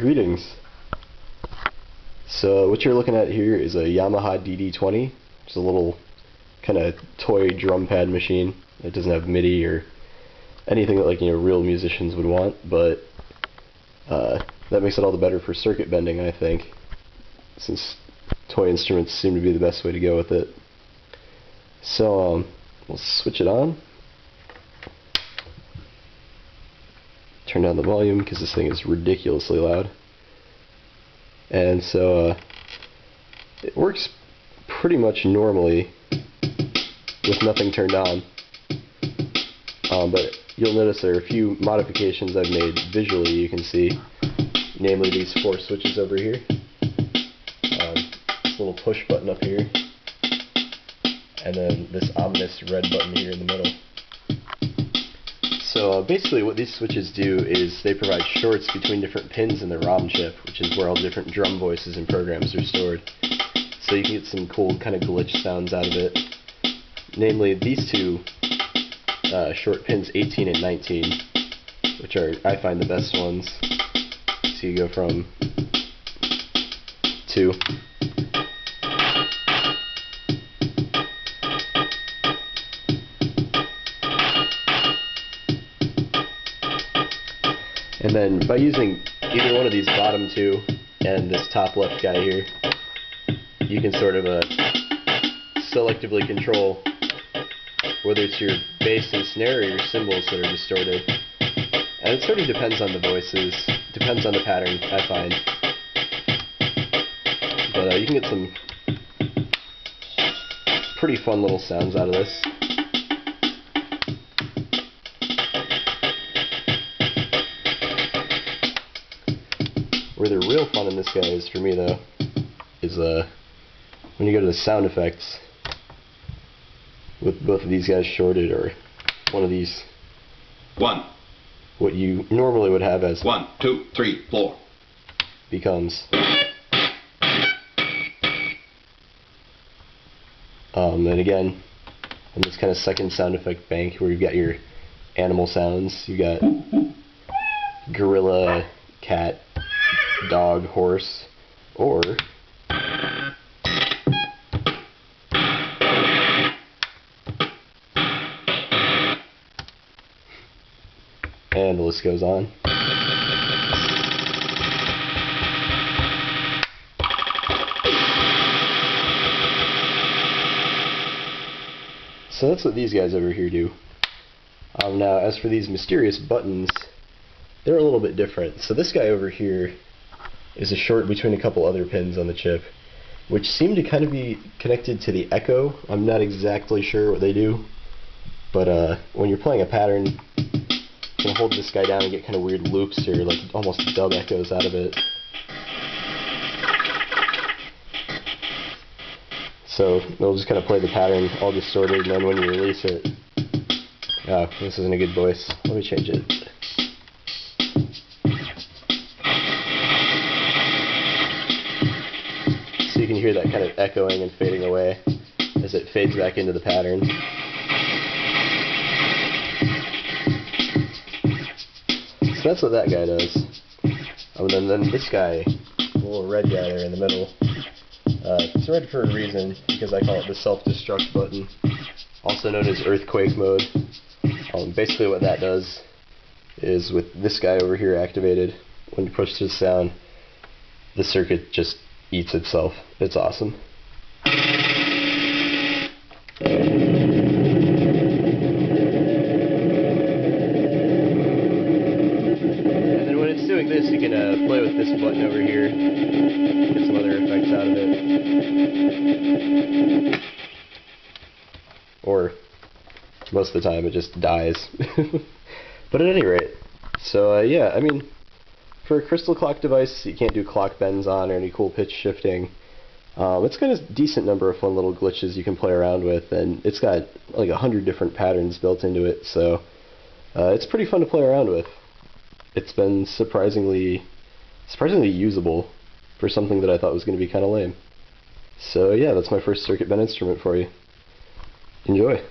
Greetings. So what you're looking at here is a Yamaha DD-20. It's a little kind of toy drum pad machine. It doesn't have MIDI or anything that real musicians would want, but that makes it all the better for circuit bending, I think, since toy instruments seem to be the best way to go with it. So we'll switch it on. Turn down the volume because this thing is ridiculously loud. And so it works pretty much normally with nothing turned on. But you'll notice there are a few modifications I've made visually, you can see, namely these 4 switches over here. This little push button up here, and then this ominous red button here in the middle. So basically what these switches do is they provide shorts between different pins in the ROM chip, which is where all different drum voices and programs are stored. So you can get some cool kind of glitch sounds out of it. Namely these two short pins 18 and 19, which are, I find, the best ones. So you go from 2. And then by using either one of these bottom 2 and this top left guy here, you can sort of selectively control whether it's your bass and snare or your cymbals that are distorted. And it sort of depends on the voices, depends on the pattern, I find. But you can get some pretty fun little sounds out of this. Where the real fun in this guy is, for me though, is when you go to the sound effects with both of these guys shorted, or one of these, 1, what you normally would have as 1, 2, 3, 4 becomes and again in this kind of second sound effect bank where you've got your animal sounds, you got gorilla, cat, dog, horse, or and the list goes on. So that's what these guys over here do. Now as for these mysterious buttons, they're a little bit different. So this guy over here is a short between a couple other pins on the chip, which seem to kind of be connected to the echo. I'm not exactly sure what they do, but when you're playing a pattern, you can hold this guy down and get kind of weird loops or almost dub echoes out of it. So they'll just kind of play the pattern all distorted, and then when you release it, this isn't a good voice. Let me change it. So you can hear that kind of echoing and fading away as it fades back into the pattern. So that's what that guy does. And then this guy, the little red guy there in the middle, it's red for a reason, because I call it the self-destruct button, also known as earthquake mode. Basically what that does is, with this guy over here activated, when you push the sound, the circuit just eats itself. It's awesome. And then when it's doing this, you can play with this button over here, get some other effects out of it. Or most of the time it just dies. But at any rate, so yeah, I mean, for a crystal clock device you can't do clock bends on or any cool pitch shifting. It's got a decent number of fun little glitches you can play around with, and it's got like 100 different patterns built into it, so it's pretty fun to play around with. It's been surprisingly usable for something that I thought was going to be kind of lame. So yeah, that's my first circuit bend instrument for you. Enjoy.